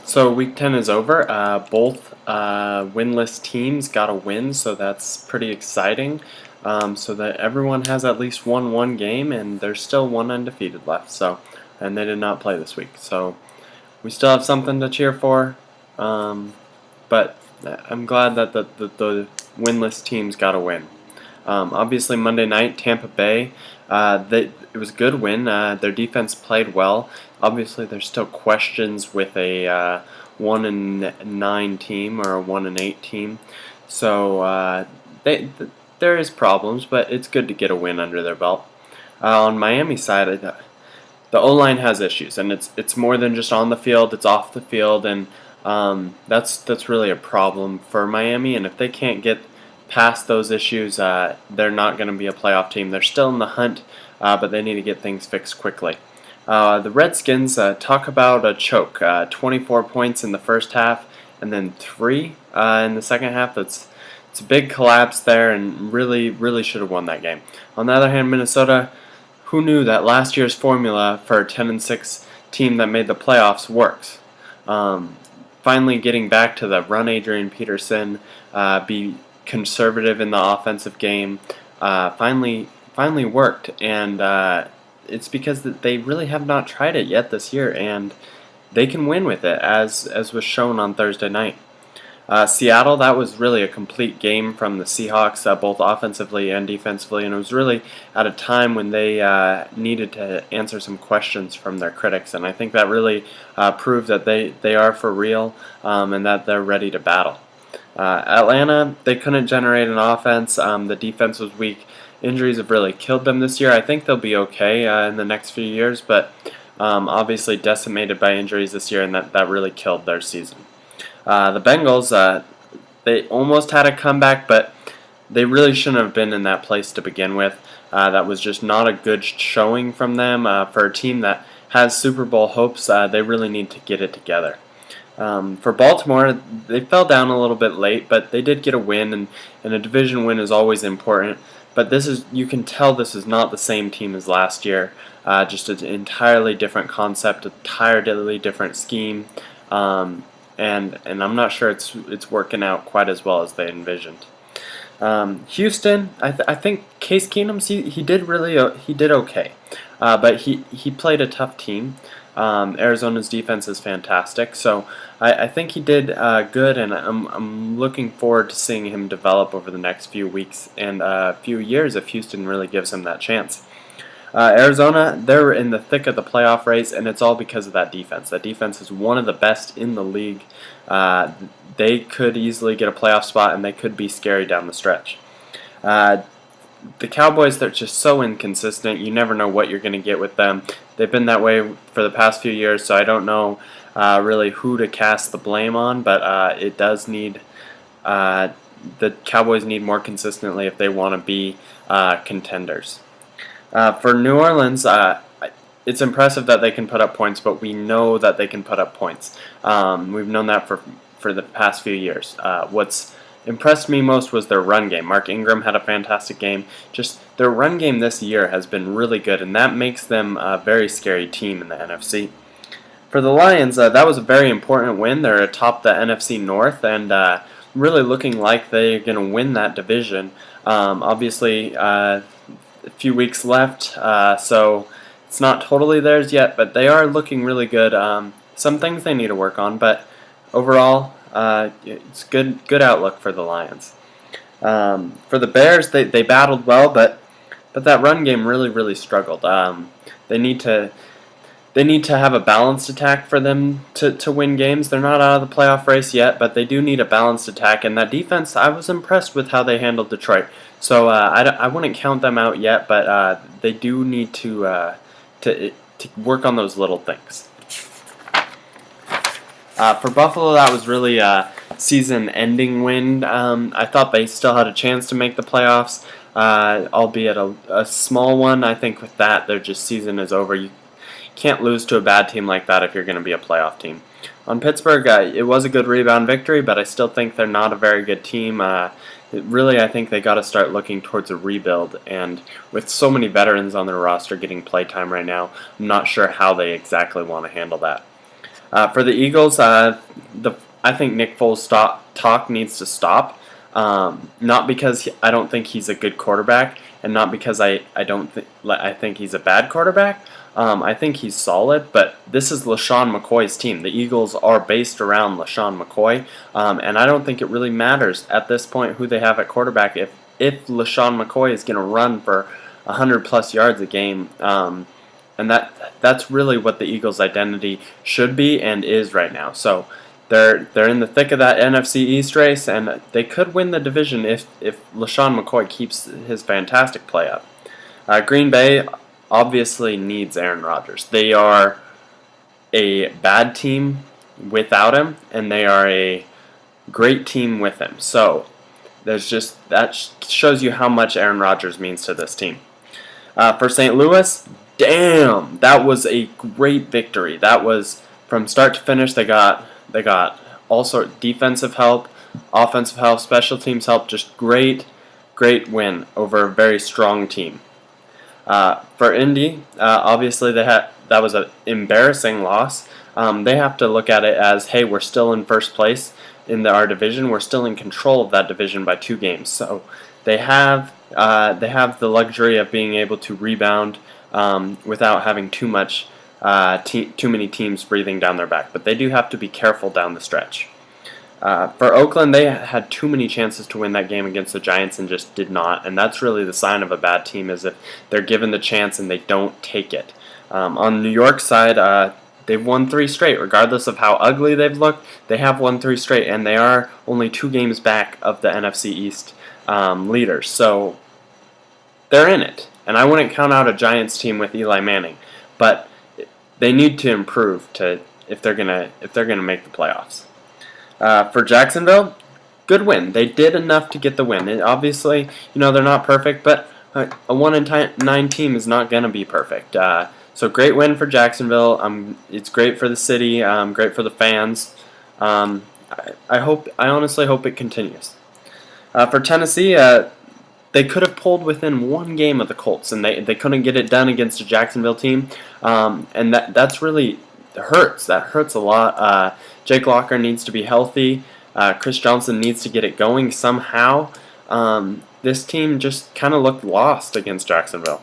So week 10 is over. Both winless teams got a win, so that's pretty exciting. So that everyone has at least won one game, and there's still one undefeated left. And they did not play this week, so we still have something to cheer for. But I'm glad that the winless teams got a win. Obviously, Monday night, Tampa Bay, it was a good win. Their defense played well. Obviously, there's still questions with a 1-9 team or a 1-8 team. So there is problems, but it's good to get a win under their belt. On Miami's side, the O-line has issues, and it's more than just on the field. It's off the field, and that's really a problem for Miami. And if they can't get past those issues, they're not going to be a playoff team. They're still in the hunt, but they need to get things fixed quickly. The Redskins, talk about a choke. 24 points in the first half, and then 3 in the second half. It's a big collapse there, and really should have won that game. On the other hand, Minnesota, who knew that last year's formula for a 10-6 team that made the playoffs works? Finally getting back to the run Adrian Peterson, be conservative in the offensive game, finally worked, and it's because they really have not tried it yet this year, and they can win with it, as was shown on Thursday night. Seattle, that was really a complete game from the Seahawks, both offensively and defensively, and it was really at a time when they needed to answer some questions from their critics, and I think that really proved that they are for real, and that they're ready to battle. Atlanta, they couldn't generate an offense. The defense was weak. Injuries have really killed them this year. I think they'll be okay in the next few years, but obviously decimated by injuries this year, and that really killed their season. The Bengals, they almost had a comeback, but they really shouldn't have been in that place to begin with. That was just not a good showing from them. For a team that has Super Bowl hopes, they really need to get it together. For Baltimore, they fell down a little bit late, but they did get a win, and a division win is always important. But you can tell this is not the same team as last year. Just an entirely different concept, an entirely different scheme. And I'm not sure it's working out quite as well as they envisioned. Houston, I think Case Keenum, he did okay, but he played a tough team. Arizona's defense is fantastic, so I think he did good, and I'm looking forward to seeing him develop over the next few weeks and few years if Houston really gives him that chance. Arizona, they're in the thick of the playoff race, and it's all because of that defense. That defense is one of the best in the league. They could easily get a playoff spot, and they could be scary down the stretch. The Cowboys, they're just so inconsistent. You never know what you're going to get with them. They've been that way for the past few years, so I don't know really who to cast the blame on, but it does need the Cowboys need more consistently if they want to be contenders. For New Orleans, it's impressive that they can put up points, but we know that they can put up points. We've known that for the past few years. What's impressed me most was their run game. Mark Ingram had a fantastic game. Just their run game this year has been really good, and that makes them a very scary team in the NFC. For the Lions, that was a very important win. They're atop the NFC North, and really looking like they're going to win that division. Obviously, a few weeks left, so it's not totally theirs yet, but they are looking really good. Some things they need to work on, but overall, it's good outlook for the Lions. For the Bears, they battled well, but that run game really struggled. They need to have a balanced attack for them to win games. They're not out of the playoff race yet, but they do need a balanced attack. And that defense, I was impressed with how they handled Detroit. So I wouldn't count them out yet, but they do need to work on those little things. For Buffalo, that was really a season-ending win. I thought they still had a chance to make the playoffs, albeit a small one. I think with that, their season is over. You can't lose to a bad team like that if you're going to be a playoff team. On Pittsburgh, it was a good rebound victory, but I still think they're not a very good team. I think they got to start looking towards a rebuild, and with so many veterans on their roster getting playtime right now, I'm not sure how they exactly want to handle that. For the Eagles, I think Nick Foles' talk needs to stop. Not because I don't think he's a good quarterback, and not because I think he's a bad quarterback. I think he's solid, but this is LaShawn McCoy's team. The Eagles are based around LaShawn McCoy, and I don't think it really matters at this point who they have at quarterback if LaShawn McCoy is going to run for 100+ yards a game. And that's really what the Eagles' identity should be and is right now. So they're in the thick of that NFC East race, and they could win the division if LaShawn McCoy keeps his fantastic play up. Green Bay obviously needs Aaron Rodgers. They are a bad team without him, and they are a great team with him. So that shows you how much Aaron Rodgers means to this team. For St. Louis, damn, that was a great victory. That was from start to finish. They got all sorts defensive help, offensive help, special teams help. Just great win over a very strong team. For Indy, obviously that was an embarrassing loss. They have to look at it as, hey, we're still in first place in our division. We're still in control of that division by 2 games. So they have the luxury of being able to rebound without having too many teams breathing down their back. But they do have to be careful down the stretch. For Oakland, they had too many chances to win that game against the Giants and just did not. And that's really the sign of a bad team, is if they're given the chance and they don't take it. On New York's side, they've won 3 straight. Regardless of how ugly they've looked, they have won 3 straight, and they are only 2 games back of the NFC East leaders. So they're in it. And I wouldn't count out a Giants team with Eli Manning, but they need to improve if they're gonna make the playoffs. For Jacksonville, good win. They did enough to get the win. And obviously, they're not perfect, but a 1-9 team is not going to be perfect. So great win for Jacksonville. It's great for the city. Great for the fans. I honestly hope it continues. For Tennessee, they could have pulled within 1 game of the Colts, and they couldn't get it done against a Jacksonville team. And that's really hurts. That hurts a lot. Jake Locker needs to be healthy. Chris Johnson needs to get it going somehow. This team just kind of looked lost against Jacksonville.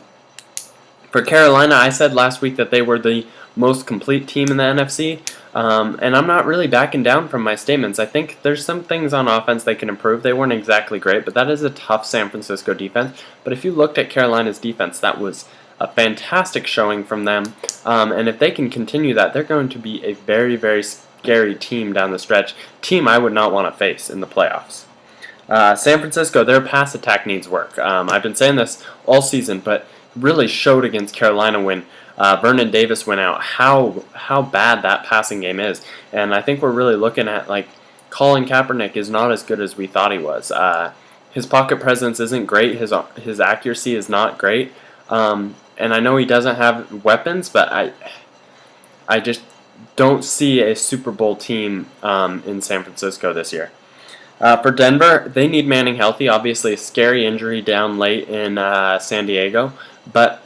For Carolina, I said last week that they were the most complete team in the NFC, and I'm not really backing down from my statements. I think there's some things on offense they can improve. They weren't exactly great, but that is a tough San Francisco defense. But if you looked at Carolina's defense, that was a fantastic showing from them, and if they can continue that, they're going to be a very, very scary team down the stretch. Team I would not want to face in the playoffs. San Francisco, their pass attack needs work. I've been saying this all season, but really showed against Carolina when Vernon Davis went out how bad that passing game is. And I think we're really looking at, like, Colin Kaepernick is not as good as we thought he was. His pocket presence isn't great. His accuracy is not great. And I know he doesn't have weapons, but I just don't see a Super Bowl team in San Francisco this year. For Denver, they need Manning healthy. Obviously, a scary injury down late in San Diego, but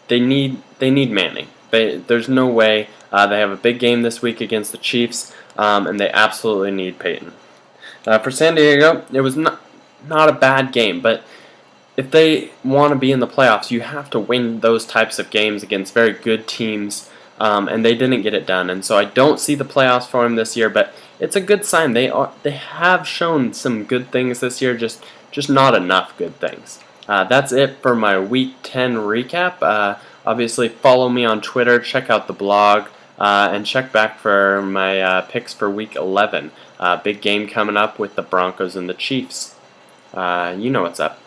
they need Manning. There's no way. They have a big game this week against the Chiefs, and they absolutely need Peyton. For San Diego, it was not a bad game, but if they want to be in the playoffs, you have to win those types of games against very good teams, and they didn't get it done. And so I don't see the playoffs for them this year, but it's a good sign. They have shown some good things this year, just not enough good things. That's it for my Week 10 recap. Obviously, follow me on Twitter, check out the blog, and check back for my picks for Week 11. Big game coming up with the Broncos and the Chiefs. You know what's up.